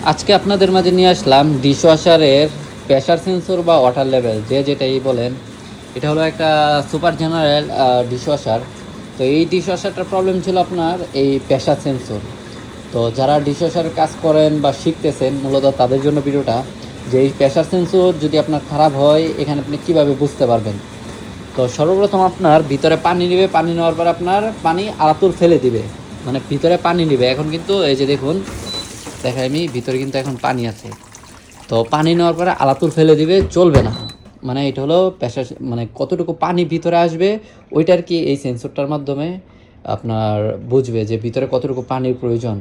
আজকে আপনাদের মাঝে নিয়ে আসলাম ডিশওয়াশারের প্রেশার সেন্সর বা ওয়াটার লেভেল যে যেটাই বলেন। এটা হলো একটা সুপার জেনারেল ডিশওয়াশার। তো এই ডিশওয়াশারটার প্রবলেম ছিল আপনার এই প্রেশার সেন্সর। তো যারা ডিশওয়াশারের কাজ করেন বা শিখতেছেন মূলত তাদের জন্য ভিডিওটা, যে এই প্রেশার সেন্সর যদি আপনার খারাপ হয় এখানে আপনি কীভাবে বুঝতে পারবেন। তো সর্বপ্রথম আপনার ভিতরে পানি নেবে, পানি নেওয়ার পর আপনার পানি আলাতুর ফেলে দিবে, মানে ভিতরে পানি নেবে। এখন কিন্তু এই যে দেখুন, দেখাই আমি, ভিতরে কিন্তু এখন পানি আছে। তো পানি নেওয়ার পরে আলাতুর ফেলে দিবে, চলবে না। মানে এটা হলো প্রেশার, মানে কতটুকু পানি ভিতরে আসবে ওইটার কি এই সেন্সরটার মাধ্যমে আপনার বুঝবে যে ভিতরে কতটুকু পানির প্রয়োজন।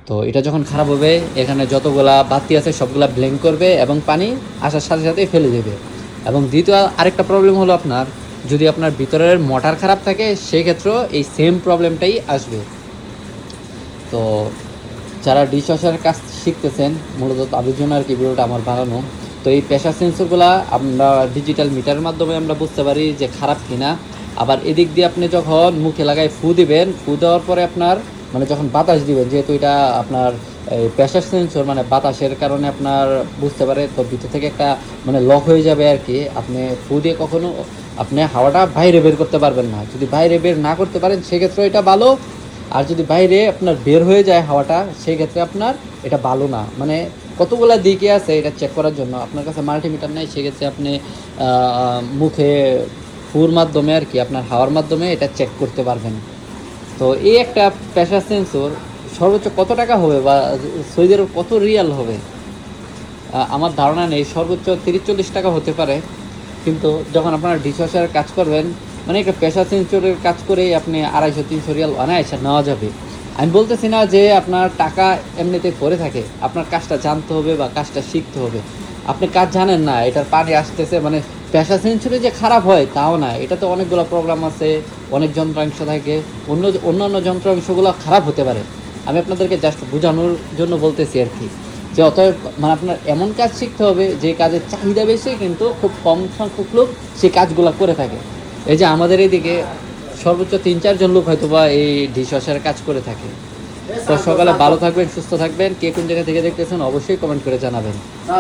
তো এটা যখন খারাপ হবে এখানে যতগুলা বাতি আছে সবগুলা ব্ল্যাঙ্ক করবে এবং পানি আসার সাথে সাথেই ফেলে দেবে। এবং দ্বিতীয় আরেকটা প্রবলেম হলো আপনার, যদি আপনার ভিতরের মোটর খারাপ থাকে সেক্ষেত্রেও এই সেম প্রবলেমটাই আসবে। তো যারা ডিশওয়াশারের কাজ শিখতেছেন মূলত তাদের জন্য আর কি ভিডিওটা আমার বানানো। তো এই প্রেশার সেন্সরগুলো আমরা ডিজিটাল মিটারের মাধ্যমে আমরা বুঝতে পারি যে খারাপ কিনা। আবার এদিক দিয়ে আপনি যখন মুখে লাগায় ফু দিবেন, ফু দেওয়ার পরে আপনার মানে যখন বাতাস দিবেন, যেহেতু এটা আপনার এই প্রেশার সেন্সর মানে বাতাসের কারণে আপনার বুঝতে পারে, তো ভিতর থেকে একটা মানে লক হয়ে যাবে আর কি। আপনি ফু দিয়ে কখনো আপনি হাওয়াটা বাইরে বের করতে পারবেন না। যদি বাইরে বের না করতে পারেন সেক্ষেত্রে এটা ভালো। আর যদি বাইরে আপনার বের হয়ে যায় হাওয়াটা সেই ক্ষেত্রে আপনার এটা ভালো না। মানে কতগুলা দিকে আছে এটা চেক করার জন্য, আপনার কাছে মাল্টিমিটার নেই সেক্ষেত্রে আপনি মুখে ফুর মাধ্যমে আর কি আপনার হাওয়ার মাধ্যমে এটা চেক করতে পারবেন। তো এই একটা প্রেশার সেন্সর সর্বোচ্চ কত টাকা হবে বা সৌদির কত রিয়াল হবে আমার ধারণা নেই। সর্বোচ্চ 30-40 টাকা হতে পারে। কিন্তু যখন আপনারা ডিশওয়াশারের কাজ করবেন, মানে একটা প্রেশার সেন্সরের কাজ করেই আপনি 250-300 রিয়াল অনায়াসে নেওয়া যাবে। আমি বলতেছি না যে আপনার টাকা এমনিতে পড়ে থাকে, আপনার কাজটা জানতে হবে বা কাজটা শিখতে হবে। আপনি কাজ জানেন না, এটার পানি আসতেছে, মানে প্রেশার সেন্সরে যে খারাপ হয় তাও না, এটা তো অনেকগুলো প্রবলেম আছে, অনেক যন্ত্রাংশ থাকে, অন্যান্য যন্ত্রাংশগুলো খারাপ হতে পারে। আমি আপনাদেরকে জাস্ট বোঝানোর জন্য বলতেছি আর কি, যে অতএব মানে আপনার এমন কাজ শিখতে হবে যে কাজের চাহিদা বেশি কিন্তু খুব কম সংখ্যক লোক সেই কাজগুলো করে থাকে। এই যে আমাদের এইদিকে সর্বোচ্চ 3-4 জন লোক হয়তো বা এই ডিশওয়াশারের কাজ করে থাকে। তো সকালে ভালো থাকবেন, সুস্থ থাকবেন। কে কোন জায়গা থেকে দেখতেছেন অবশ্যই কমেন্ট করে জানাবেন।